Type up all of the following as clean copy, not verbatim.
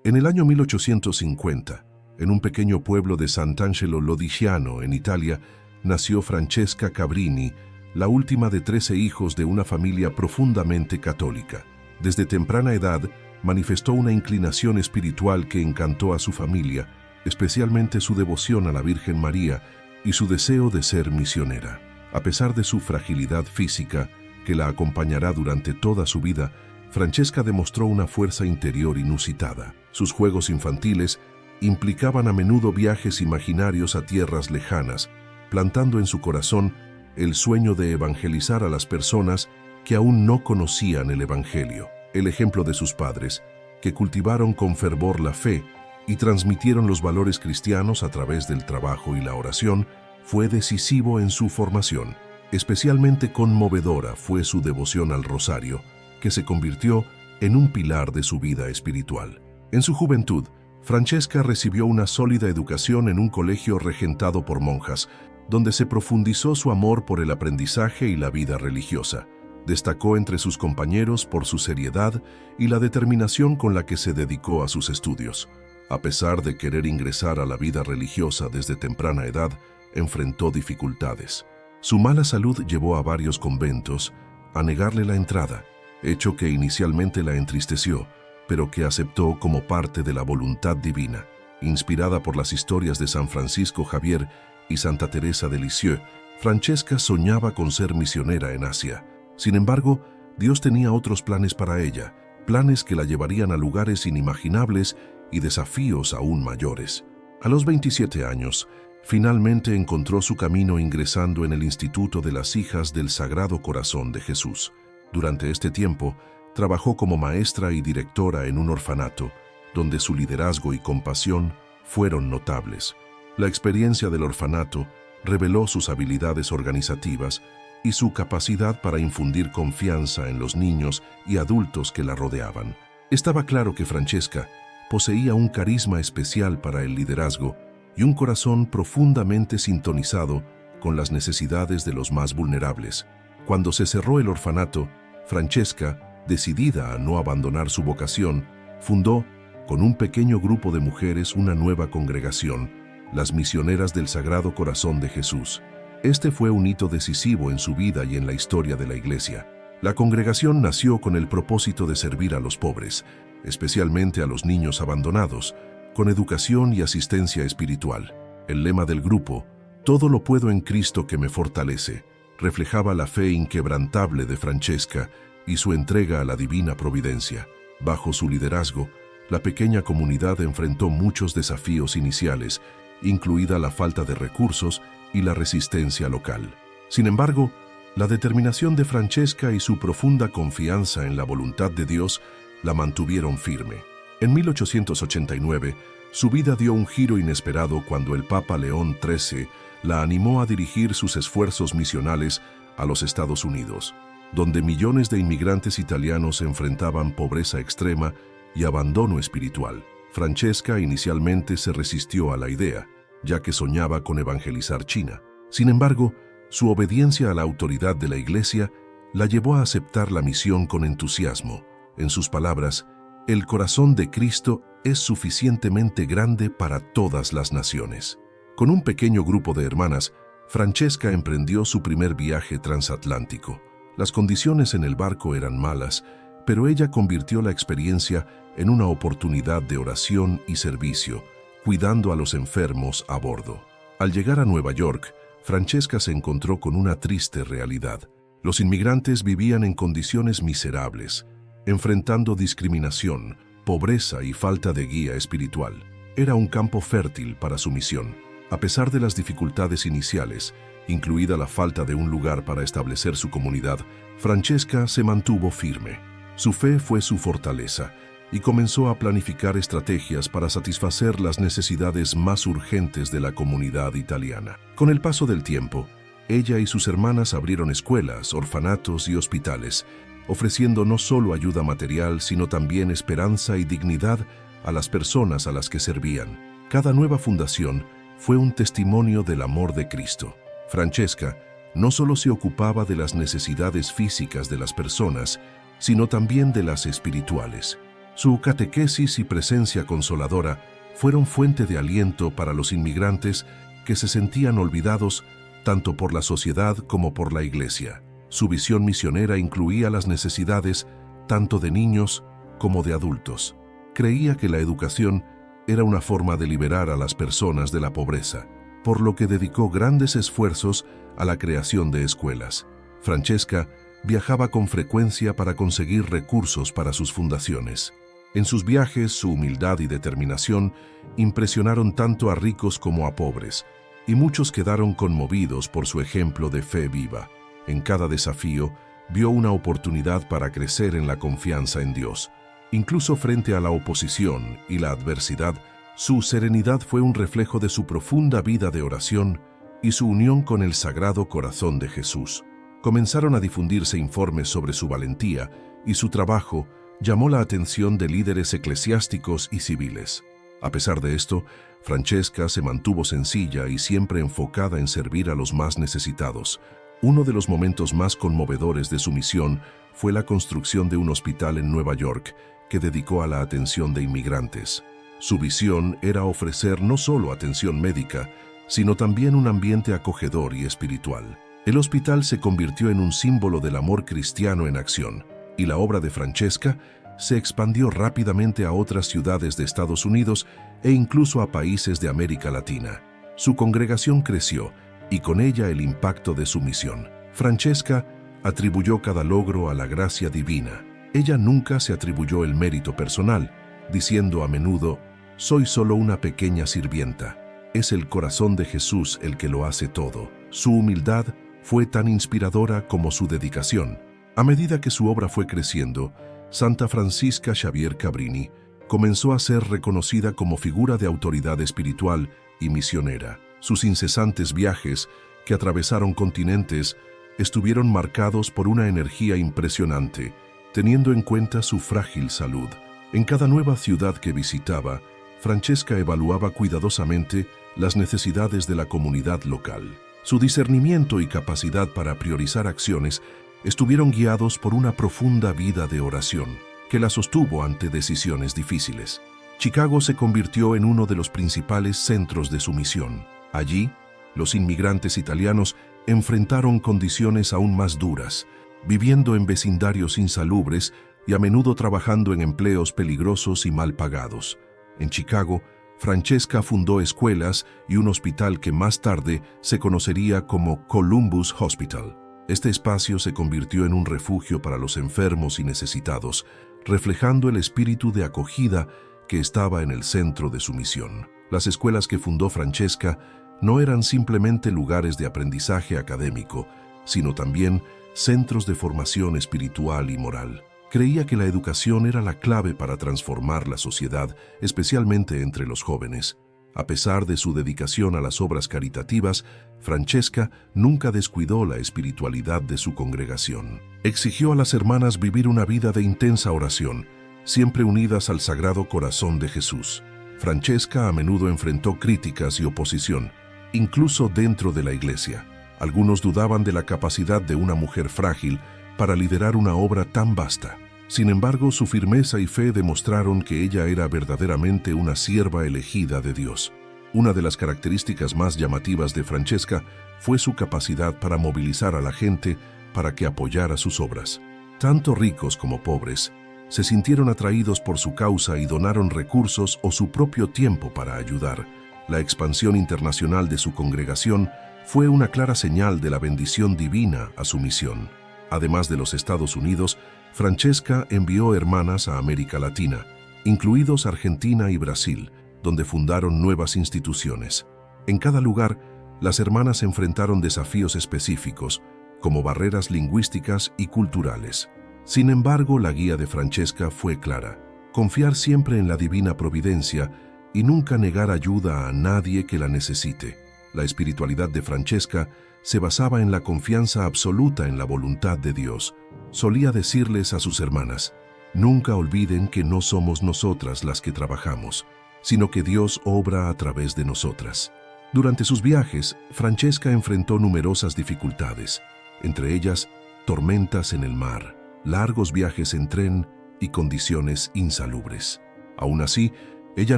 En el año 1850, en un pequeño pueblo de Sant'Angelo Lodigiano, en Italia, nació Francesca Cabrini, la última de 13 hijos de una familia profundamente católica. Desde temprana edad, manifestó una inclinación espiritual que encantó a su familia, especialmente su devoción a la Virgen María y su deseo de ser misionera. A pesar de su fragilidad física, que la acompañará durante toda su vida, Francesca demostró una fuerza interior inusitada. Sus juegos infantiles implicaban a menudo viajes imaginarios a tierras lejanas, plantando en su corazón el sueño de evangelizar a las personas que aún no conocían el Evangelio. El ejemplo de sus padres, que cultivaron con fervor la fe y transmitieron los valores cristianos a través del trabajo y la oración, fue decisivo en su formación. Especialmente conmovedora fue su devoción al rosario, que se convirtió en un pilar de su vida espiritual. En su juventud, Francesca recibió una sólida educación en un colegio regentado por monjas, donde se profundizó su amor por el aprendizaje y la vida religiosa. Destacó entre sus compañeros por su seriedad y la determinación con la que se dedicó a sus estudios. A pesar de querer ingresar a la vida religiosa desde temprana edad, enfrentó dificultades. Su mala salud llevó a varios conventos a negarle la entrada, hecho que inicialmente la entristeció, pero que aceptó como parte de la voluntad divina. Inspirada por las historias de San Francisco Javier y Santa Teresa de Lisieux, Francesca soñaba con ser misionera en Asia. Sin embargo, Dios tenía otros planes para ella, planes que la llevarían a lugares inimaginables y desafíos aún mayores. A los 27 años, finalmente encontró su camino ingresando en el Instituto de las Hijas del Sagrado Corazón de Jesús. Durante este tiempo, trabajó como maestra y directora en un orfanato, donde su liderazgo y compasión fueron notables. La experiencia del orfanato reveló sus habilidades organizativas y su capacidad para infundir confianza en los niños y adultos que la rodeaban. Estaba claro que Francesca poseía un carisma especial para el liderazgo y un corazón profundamente sintonizado con las necesidades de los más vulnerables. Cuando se cerró el orfanato, Francesca, decidida a no abandonar su vocación, fundó, con un pequeño grupo de mujeres, una nueva congregación, las Misioneras del Sagrado Corazón de Jesús. Este fue un hito decisivo en su vida y en la historia de la Iglesia. La congregación nació con el propósito de servir a los pobres, especialmente a los niños abandonados, con educación y asistencia espiritual. El lema del grupo, "Todo lo puedo en Cristo que me fortalece", reflejaba la fe inquebrantable de Francesca y su entrega a la divina providencia. Bajo su liderazgo, la pequeña comunidad enfrentó muchos desafíos iniciales, incluida la falta de recursos y la resistencia local. Sin embargo, la determinación de Francesca y su profunda confianza en la voluntad de Dios la mantuvieron firme. En 1889, su vida dio un giro inesperado cuando el Papa León XIII la animó a dirigir sus esfuerzos misionales a los Estados Unidos, donde millones de inmigrantes italianos enfrentaban pobreza extrema y abandono espiritual. Francesca inicialmente se resistió a la idea, ya que soñaba con evangelizar China. Sin embargo, su obediencia a la autoridad de la Iglesia la llevó a aceptar la misión con entusiasmo. En sus palabras, "El corazón de Cristo es suficientemente grande para todas las naciones". Con un pequeño grupo de hermanas, Francesca emprendió su primer viaje transatlántico. Las condiciones en el barco eran malas, pero ella convirtió la experiencia en una oportunidad de oración y servicio, cuidando a los enfermos a bordo. Al llegar a Nueva York, Francesca se encontró con una triste realidad. Los inmigrantes vivían en condiciones miserables, enfrentando discriminación, pobreza y falta de guía espiritual. Era un campo fértil para su misión. A pesar de las dificultades iniciales, incluida la falta de un lugar para establecer su comunidad, Francesca se mantuvo firme. Su fe fue su fortaleza y comenzó a planificar estrategias para satisfacer las necesidades más urgentes de la comunidad italiana. Con el paso del tiempo, ella y sus hermanas abrieron escuelas, orfanatos y hospitales, ofreciendo no solo ayuda material, sino también esperanza y dignidad a las personas a las que servían. Cada nueva fundación fue un testimonio del amor de Cristo. Francesca no solo se ocupaba de las necesidades físicas de las personas, sino también de las espirituales. Su catequesis y presencia consoladora fueron fuente de aliento para los inmigrantes que se sentían olvidados tanto por la sociedad como por la Iglesia. Su visión misionera incluía las necesidades tanto de niños como de adultos. Creía que la educación era una forma de liberar a las personas de la pobreza, por lo que dedicó grandes esfuerzos a la creación de escuelas. Francesca viajaba con frecuencia para conseguir recursos para sus fundaciones. En sus viajes, su humildad y determinación impresionaron tanto a ricos como a pobres, y muchos quedaron conmovidos por su ejemplo de fe viva. En cada desafío, vio una oportunidad para crecer en la confianza en Dios. Incluso frente a la oposición y la adversidad, su serenidad fue un reflejo de su profunda vida de oración y su unión con el Sagrado Corazón de Jesús. Comenzaron a difundirse informes sobre su valentía y su trabajo llamó la atención de líderes eclesiásticos y civiles. A pesar de esto, Francesca se mantuvo sencilla y siempre enfocada en servir a los más necesitados. Uno de los momentos más conmovedores de su misión fue la construcción de un hospital en Nueva York que dedicó a la atención de inmigrantes. Su visión era ofrecer no solo atención médica, sino también un ambiente acogedor y espiritual. El hospital se convirtió en un símbolo del amor cristiano en acción, y la obra de Francesca se expandió rápidamente a otras ciudades de Estados Unidos e incluso a países de América Latina. Su congregación creció, y con ella el impacto de su misión. Francesca atribuyó cada logro a la gracia divina. Ella nunca se atribuyó el mérito personal, diciendo a menudo, «Soy solo una pequeña sirvienta». Es el corazón de Jesús el que lo hace todo. Su humildad fue tan inspiradora como su dedicación. A medida que su obra fue creciendo, Santa Francisca Xavier Cabrini comenzó a ser reconocida como figura de autoridad espiritual y misionera. Sus incesantes viajes, que atravesaron continentes, estuvieron marcados por una energía impresionante, teniendo en cuenta su frágil salud. En cada nueva ciudad que visitaba, Francesca evaluaba cuidadosamente las necesidades de la comunidad local. Su discernimiento y capacidad para priorizar acciones estuvieron guiados por una profunda vida de oración, que la sostuvo ante decisiones difíciles. Chicago se convirtió en uno de los principales centros de su misión. Allí, los inmigrantes italianos enfrentaron condiciones aún más duras, viviendo en vecindarios insalubres y a menudo trabajando en empleos peligrosos y mal pagados. En Chicago, Francesca fundó escuelas y un hospital que más tarde se conocería como Columbus Hospital. Este espacio se convirtió en un refugio para los enfermos y necesitados, reflejando el espíritu de acogida que estaba en el centro de su misión. Las escuelas que fundó Francesca no eran simplemente lugares de aprendizaje académico, sino también centros de formación espiritual y moral. Creía que la educación era la clave para transformar la sociedad, especialmente entre los jóvenes. A pesar de su dedicación a las obras caritativas, Francesca nunca descuidó la espiritualidad de su congregación. Exigió a las hermanas vivir una vida de intensa oración, siempre unidas al Sagrado Corazón de Jesús. Francesca a menudo enfrentó críticas y oposición, incluso dentro de la Iglesia. Algunos dudaban de la capacidad de una mujer frágil para liderar una obra tan vasta. Sin embargo, su firmeza y fe demostraron que ella era verdaderamente una sierva elegida de Dios. Una de las características más llamativas de Francesca fue su capacidad para movilizar a la gente para que apoyara sus obras. Tanto ricos como pobres se sintieron atraídos por su causa y donaron recursos o su propio tiempo para ayudar. La expansión internacional de su congregación fue una clara señal de la bendición divina a su misión. Además de los Estados Unidos, Francesca envió hermanas a América Latina, incluidos Argentina y Brasil, donde fundaron nuevas instituciones. En cada lugar, las hermanas enfrentaron desafíos específicos, como barreras lingüísticas y culturales. Sin embargo, la guía de Francesca fue clara: confiar siempre en la divina providencia y nunca negar ayuda a nadie que la necesite. La espiritualidad de Francesca se basaba en la confianza absoluta en la voluntad de Dios. Solía decirles a sus hermanas: nunca olviden que no somos nosotras las que trabajamos, sino que Dios obra a través de nosotras. Durante sus viajes, Francesca enfrentó numerosas dificultades, entre ellas tormentas en el mar, largos viajes en tren y condiciones insalubres. Aún así, ella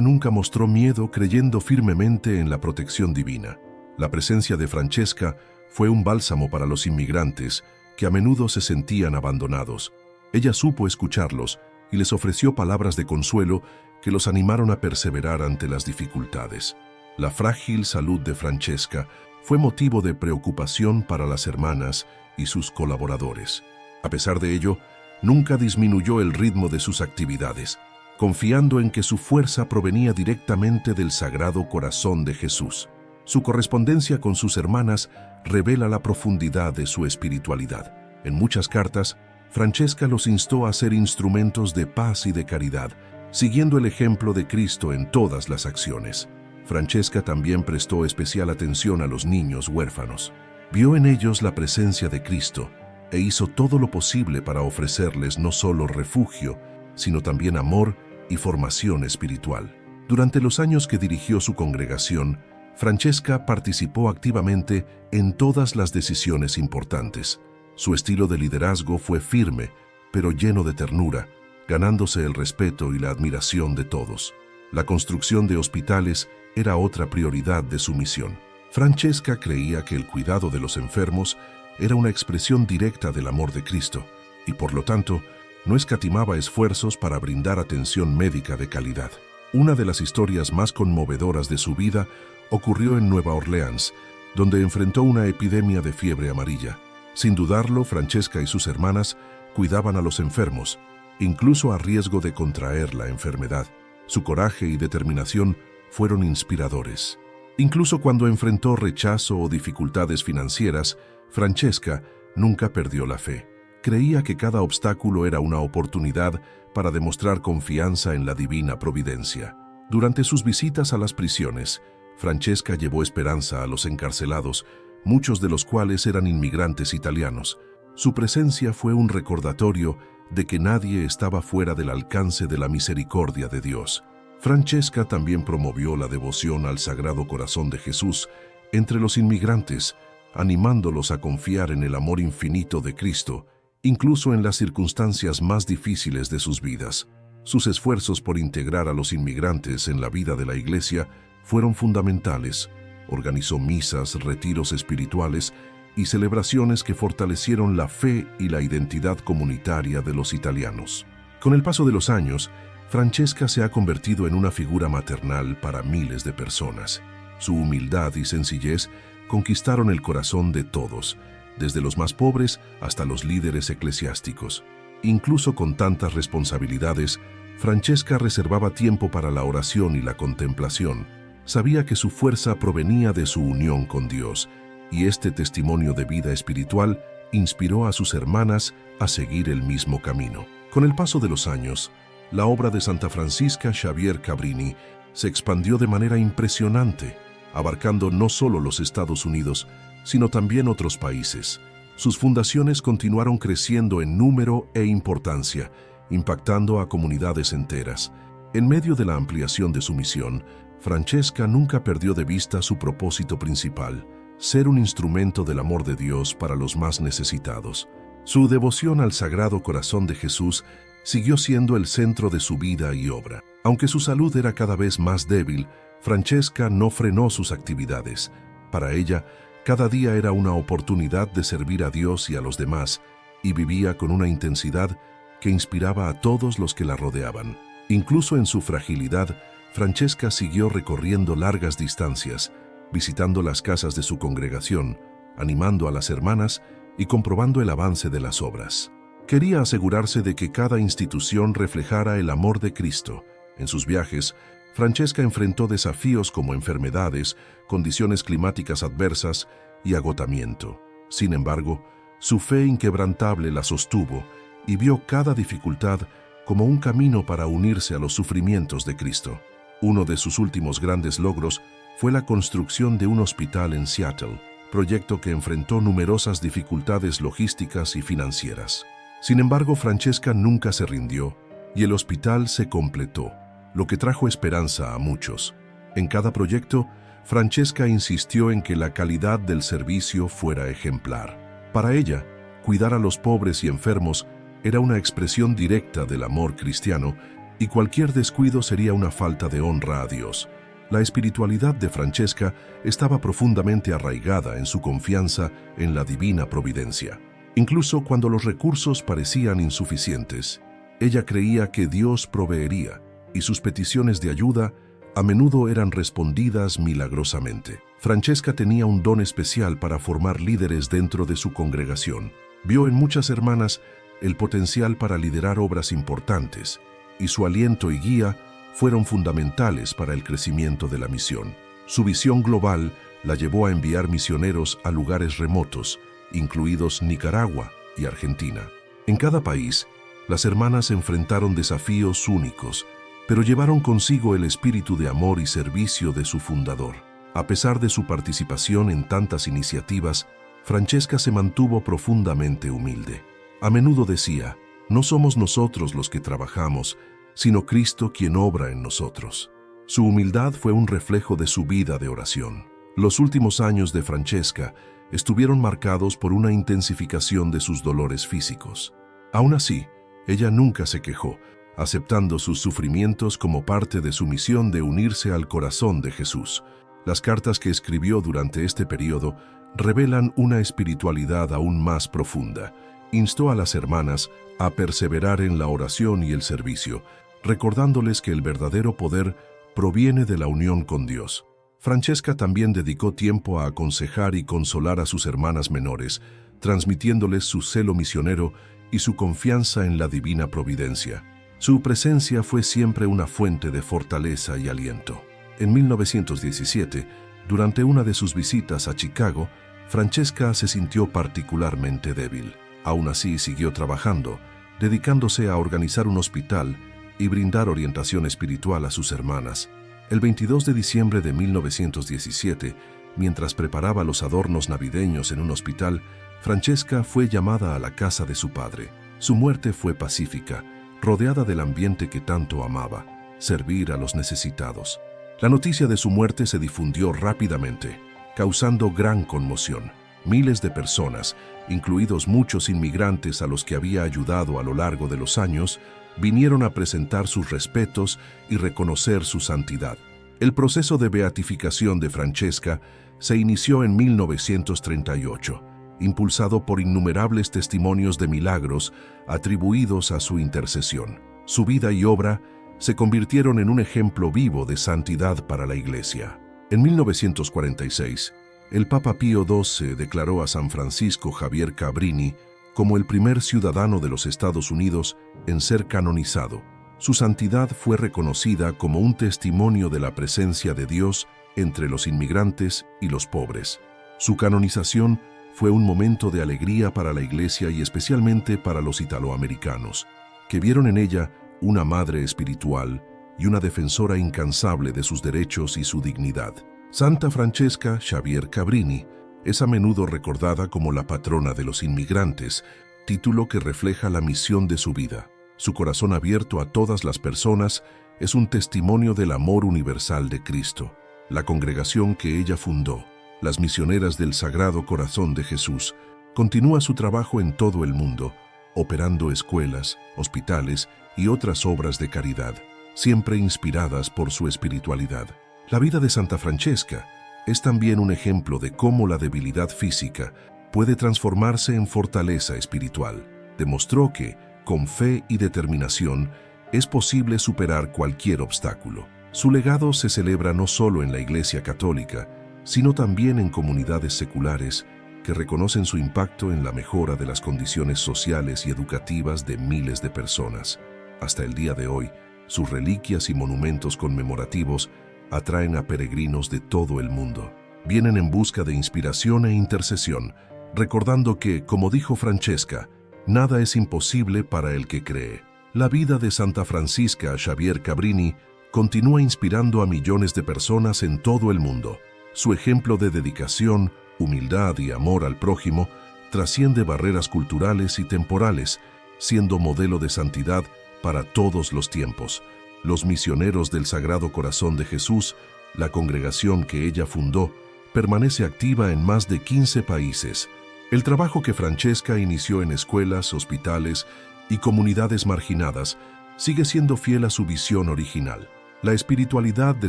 nunca mostró miedo, creyendo firmemente en la protección divina. La presencia de Francesca fue un bálsamo para los inmigrantes que a menudo se sentían abandonados. Ella supo escucharlos y les ofreció palabras de consuelo que los animaron a perseverar ante las dificultades. La frágil salud de Francesca fue motivo de preocupación para las hermanas y sus colaboradores. A pesar de ello, nunca disminuyó el ritmo de sus actividades, confiando en que su fuerza provenía directamente del Sagrado Corazón de Jesús. Su correspondencia con sus hermanas revela la profundidad de su espiritualidad. En muchas cartas, Francesca los instó a ser instrumentos de paz y de caridad, siguiendo el ejemplo de Cristo en todas las acciones. Francesca también prestó especial atención a los niños huérfanos. Vio en ellos la presencia de Cristo e hizo todo lo posible para ofrecerles no solo refugio, sino también amor y formación espiritual. Durante los años que dirigió su congregación, Francesca participó activamente en todas las decisiones importantes. Su estilo de liderazgo fue firme, pero lleno de ternura, ganándose el respeto y la admiración de todos. La construcción de hospitales era otra prioridad de su misión. Francesca creía que el cuidado de los enfermos era una expresión directa del amor de Cristo y, por lo tanto, no escatimaba esfuerzos para brindar atención médica de calidad. Una de las historias más conmovedoras de su vida ocurrió en Nueva Orleans, donde enfrentó una epidemia de fiebre amarilla. Sin dudarlo, Francesca y sus hermanas cuidaban a los enfermos, incluso a riesgo de contraer la enfermedad. Su coraje y determinación fueron inspiradores. Incluso cuando enfrentó rechazo o dificultades financieras, Francesca nunca perdió la fe. Creía que cada obstáculo era una oportunidad para demostrar confianza en la divina providencia. Durante sus visitas a las prisiones, Francesca llevó esperanza a los encarcelados, muchos de los cuales eran inmigrantes italianos. Su presencia fue un recordatorio de que nadie estaba fuera del alcance de la misericordia de Dios. Francesca también promovió la devoción al Sagrado Corazón de Jesús entre los inmigrantes, animándolos a confiar en el amor infinito de Cristo, incluso en las circunstancias más difíciles de sus vidas. Sus esfuerzos por integrar a los inmigrantes en la vida de la Iglesia fueron fundamentales. Organizó misas, retiros espirituales y celebraciones que fortalecieron la fe y la identidad comunitaria de los italianos. Con el paso de los años, Francesca se ha convertido en una figura maternal para miles de personas. Su humildad y sencillez conquistaron el corazón de todos, desde los más pobres hasta los líderes eclesiásticos. Incluso con tantas responsabilidades, Francesca reservaba tiempo para la oración y la contemplación. Sabía que su fuerza provenía de su unión con Dios, y este testimonio de vida espiritual inspiró a sus hermanas a seguir el mismo camino. Con el paso de los años, la obra de Santa Francisca Xavier Cabrini se expandió de manera impresionante, abarcando no solo los Estados Unidos, sino también otros países. Sus fundaciones continuaron creciendo en número e importancia, impactando a comunidades enteras. En medio de la ampliación de su misión, Francesca nunca perdió de vista su propósito principal: ser un instrumento del amor de Dios para los más necesitados. Su devoción al Sagrado Corazón de Jesús siguió siendo el centro de su vida y obra. Aunque su salud era cada vez más débil, Francesca no frenó sus actividades. Para ella, cada día era una oportunidad de servir a Dios y a los demás, y vivía con una intensidad que inspiraba a todos los que la rodeaban. Incluso en su fragilidad, Francesca siguió recorriendo largas distancias, visitando las casas de su congregación, animando a las hermanas y comprobando el avance de las obras. Quería asegurarse de que cada institución reflejara el amor de Cristo. En sus viajes, Francesca enfrentó desafíos como enfermedades, condiciones climáticas adversas y agotamiento. Sin embargo, su fe inquebrantable la sostuvo y vio cada dificultad como un camino para unirse a los sufrimientos de Cristo. Uno de sus últimos grandes logros fue la construcción de un hospital en Seattle, proyecto que enfrentó numerosas dificultades logísticas y financieras. Sin embargo, Francesca nunca se rindió y el hospital se completó, lo que trajo esperanza a muchos. En cada proyecto, Francesca insistió en que la calidad del servicio fuera ejemplar. Para ella, cuidar a los pobres y enfermos Era una expresión directa del amor cristiano y cualquier descuido sería una falta de honra a Dios. La espiritualidad de Francesca estaba profundamente arraigada en su confianza en la divina providencia. Incluso cuando los recursos parecían insuficientes, ella creía que Dios proveería y sus peticiones de ayuda a menudo eran respondidas milagrosamente. Francesca tenía un don especial para formar líderes dentro de su congregación. Vio en muchas hermanas el potencial para liderar obras importantes, y su aliento y guía fueron fundamentales para el crecimiento de la misión. Su visión global la llevó a enviar misioneros a lugares remotos, incluidos Nicaragua y Argentina. En cada país, las hermanas enfrentaron desafíos únicos, pero llevaron consigo el espíritu de amor y servicio de su fundador. A pesar de su participación en tantas iniciativas, Francesca se mantuvo profundamente humilde. A menudo decía, no somos nosotros los que trabajamos, sino Cristo quien obra en nosotros. Su humildad fue un reflejo de su vida de oración. Los últimos años de Francesca estuvieron marcados por una intensificación de sus dolores físicos. Aún así, ella nunca se quejó, aceptando sus sufrimientos como parte de su misión de unirse al corazón de Jesús. Las cartas que escribió durante este periodo revelan una espiritualidad aún más profunda. Instó a las hermanas a perseverar en la oración y el servicio, recordándoles que el verdadero poder proviene de la unión con Dios. Francesca también dedicó tiempo a aconsejar y consolar a sus hermanas menores, transmitiéndoles su celo misionero y su confianza en la divina providencia. Su presencia fue siempre una fuente de fortaleza y aliento. En 1917, durante una de sus visitas a Chicago, Francesca se sintió particularmente débil. Aún así, siguió trabajando, dedicándose a organizar un hospital y brindar orientación espiritual a sus hermanas. El 22 de diciembre de 1917, mientras preparaba los adornos navideños en un hospital, Francesca fue llamada a la casa de su padre. Su muerte fue pacífica, rodeada del ambiente que tanto amaba, servir a los necesitados. La noticia de su muerte se difundió rápidamente, causando gran conmoción. Miles de personas, incluidos muchos inmigrantes a los que había ayudado a lo largo de los años, vinieron a presentar sus respetos y reconocer su santidad. El proceso de beatificación de Francesca se inició en 1938, impulsado por innumerables testimonios de milagros atribuidos a su intercesión. Su vida y obra se convirtieron en un ejemplo vivo de santidad para la Iglesia. En 1946, el Papa Pío XII declaró a San Francisco Javier Cabrini como el primer ciudadano de los Estados Unidos en ser canonizado. Su santidad fue reconocida como un testimonio de la presencia de Dios entre los inmigrantes y los pobres. Su canonización fue un momento de alegría para la Iglesia y especialmente para los italoamericanos, que vieron en ella una madre espiritual y una defensora incansable de sus derechos y su dignidad. Santa Francesca Xavier Cabrini es a menudo recordada como la patrona de los inmigrantes, título que refleja la misión de su vida. Su corazón abierto a todas las personas es un testimonio del amor universal de Cristo. La congregación que ella fundó, las Misioneras del Sagrado Corazón de Jesús, continúa su trabajo en todo el mundo, operando escuelas, hospitales y otras obras de caridad, siempre inspiradas por su espiritualidad. La vida de Santa Francesca es también un ejemplo de cómo la debilidad física puede transformarse en fortaleza espiritual. Demostró que, con fe y determinación, es posible superar cualquier obstáculo. Su legado se celebra no solo en la Iglesia Católica, sino también en comunidades seculares que reconocen su impacto en la mejora de las condiciones sociales y educativas de miles de personas. Hasta el día de hoy, sus reliquias y monumentos conmemorativos atraen a peregrinos de todo el mundo. Vienen en busca de inspiración e intercesión, recordando que, como dijo Francesca, nada es imposible para el que cree. La vida de Santa Francisca Xavier Cabrini continúa inspirando a millones de personas en todo el mundo. Su ejemplo de dedicación, humildad y amor al prójimo trasciende barreras culturales y temporales, siendo modelo de santidad para todos los tiempos. Los Misioneros del Sagrado Corazón de Jesús, la congregación que ella fundó, permanece activa en más de 15 países. El trabajo que Francesca inició en escuelas, hospitales y comunidades marginadas, sigue siendo fiel a su visión original. La espiritualidad de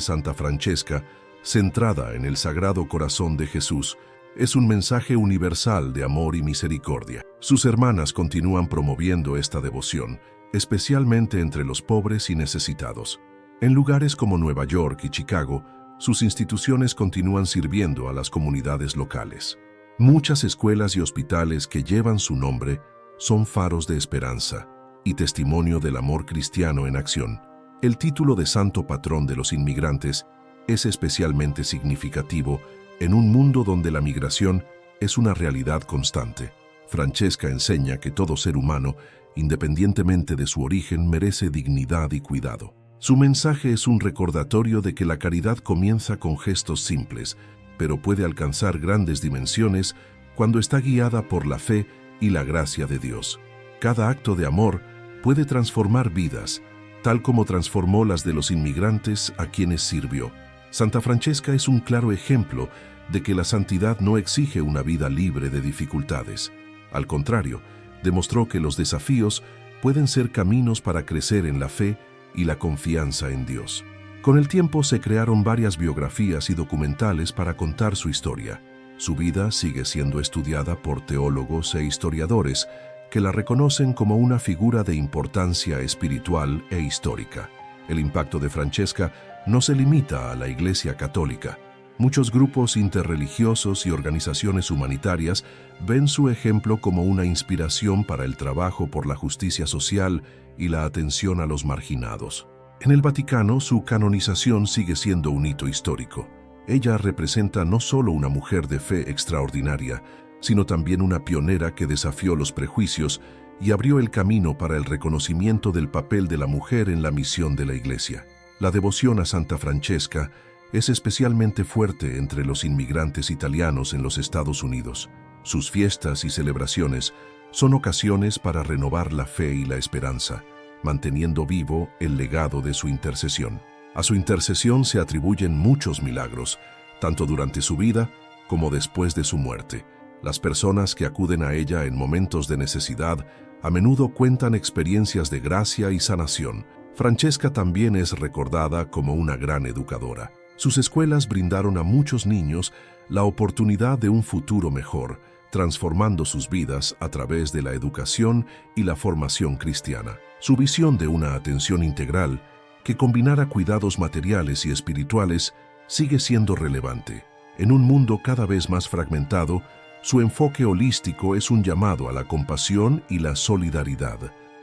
Santa Francesca, centrada en el Sagrado Corazón de Jesús, es un mensaje universal de amor y misericordia. Sus hermanas continúan promoviendo esta devoción, especialmente entre los pobres y necesitados. En lugares como Nueva York y Chicago, sus instituciones continúan sirviendo a las comunidades locales. Muchas escuelas y hospitales que llevan su nombre son faros de esperanza y testimonio del amor cristiano en acción. El título de Santo Patrón de los Inmigrantes es especialmente significativo en un mundo donde la migración es una realidad constante. Francesca enseña que todo ser humano, independientemente de su origen, merece dignidad y cuidado. Su mensaje es un recordatorio de que la caridad comienza con gestos simples, pero puede alcanzar grandes dimensiones cuando está guiada por la fe y la gracia de Dios. Cada acto de amor puede transformar vidas, tal como transformó las de los inmigrantes a quienes sirvió. Santa Francesca es un claro ejemplo de que la santidad no exige una vida libre de dificultades. Al contrario, demostró que los desafíos pueden ser caminos para crecer en la fe y la confianza en Dios. Con el tiempo se crearon varias biografías y documentales para contar su historia. Su vida sigue siendo estudiada por teólogos e historiadores que la reconocen como una figura de importancia espiritual e histórica. El impacto de Francesca no se limita a la Iglesia Católica. Muchos grupos interreligiosos y organizaciones humanitarias ven su ejemplo como una inspiración para el trabajo por la justicia social y la atención a los marginados. En el Vaticano, su canonización sigue siendo un hito histórico. Ella representa no solo una mujer de fe extraordinaria, sino también una pionera que desafió los prejuicios y abrió el camino para el reconocimiento del papel de la mujer en la misión de la Iglesia. La devoción a Santa Francesca es especialmente fuerte entre los inmigrantes italianos en los Estados Unidos. Sus fiestas y celebraciones son ocasiones para renovar la fe y la esperanza, manteniendo vivo el legado de su intercesión. A su intercesión se atribuyen muchos milagros, tanto durante su vida como después de su muerte. Las personas que acuden a ella en momentos de necesidad a menudo cuentan experiencias de gracia y sanación. Francesca también es recordada como una gran educadora. Sus escuelas brindaron a muchos niños la oportunidad de un futuro mejor, transformando sus vidas a través de la educación y la formación cristiana. Su visión de una atención integral que combinara cuidados materiales y espirituales sigue siendo relevante. En un mundo cada vez más fragmentado, su enfoque holístico es un llamado a la compasión y la solidaridad.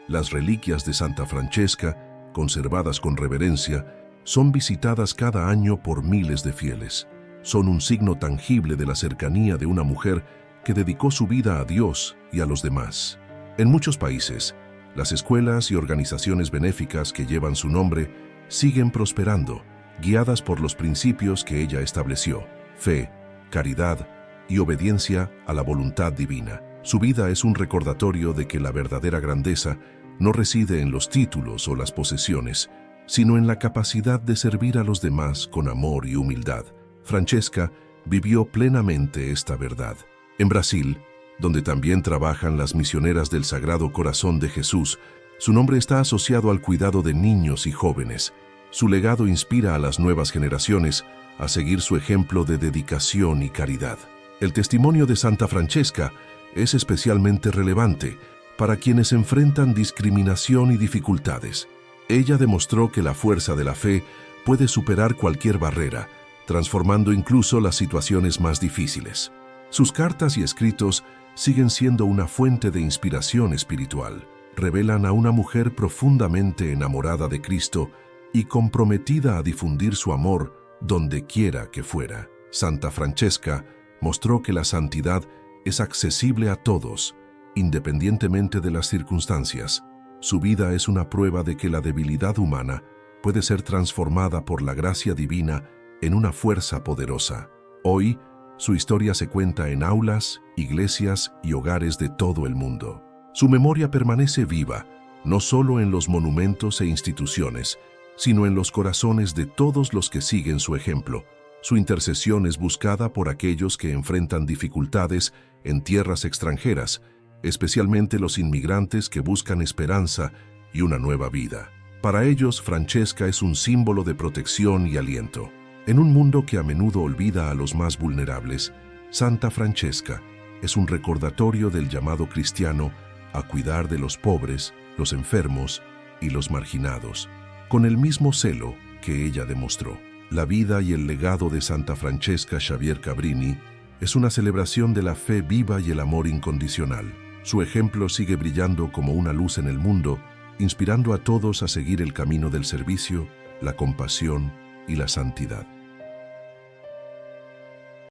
Las reliquias de Santa Francesca, conservadas con reverencia, son visitadas cada año por miles de fieles. Son un signo tangible de la cercanía de una mujer que dedicó su vida a Dios y a los demás. En muchos países, las escuelas y organizaciones benéficas que llevan su nombre siguen prosperando, guiadas por los principios que ella estableció: fe, caridad y obediencia a la voluntad divina. Su vida es un recordatorio de que la verdadera grandeza no reside en los títulos o las posesiones, sino en la capacidad de servir a los demás con amor y humildad. Francesca vivió plenamente esta verdad. En Brasil, donde también trabajan las misioneras del Sagrado Corazón de Jesús, su nombre está asociado al cuidado de niños y jóvenes. Su legado inspira a las nuevas generaciones a seguir su ejemplo de dedicación y caridad. El testimonio de Santa Francesca es especialmente relevante para quienes enfrentan discriminación y dificultades. Ella demostró que la fuerza de la fe puede superar cualquier barrera, transformando incluso las situaciones más difíciles. Sus cartas y escritos siguen siendo una fuente de inspiración espiritual. Revelan a una mujer profundamente enamorada de Cristo y comprometida a difundir su amor donde quiera que fuera. Santa Francesca mostró que la santidad es accesible a todos, independientemente de las circunstancias. Su vida es una prueba de que la debilidad humana puede ser transformada por la gracia divina en una fuerza poderosa. Hoy, su historia se cuenta en aulas, iglesias y hogares de todo el mundo. Su memoria permanece viva, no solo en los monumentos e instituciones, sino en los corazones de todos los que siguen su ejemplo. Su intercesión es buscada por aquellos que enfrentan dificultades en tierras extranjeras especialmente los inmigrantes que buscan esperanza y una nueva vida. Para ellos, Francesca es un símbolo de protección y aliento. En un mundo que a menudo olvida a los más vulnerables, Santa Francesca es un recordatorio del llamado cristiano a cuidar de los pobres, los enfermos y los marginados, con el mismo celo que ella demostró. La vida y el legado de Santa Francesca Xavier Cabrini es una celebración de la fe viva y el amor incondicional. Su ejemplo sigue brillando como una luz en el mundo, inspirando a todos a seguir el camino del servicio, la compasión y la santidad.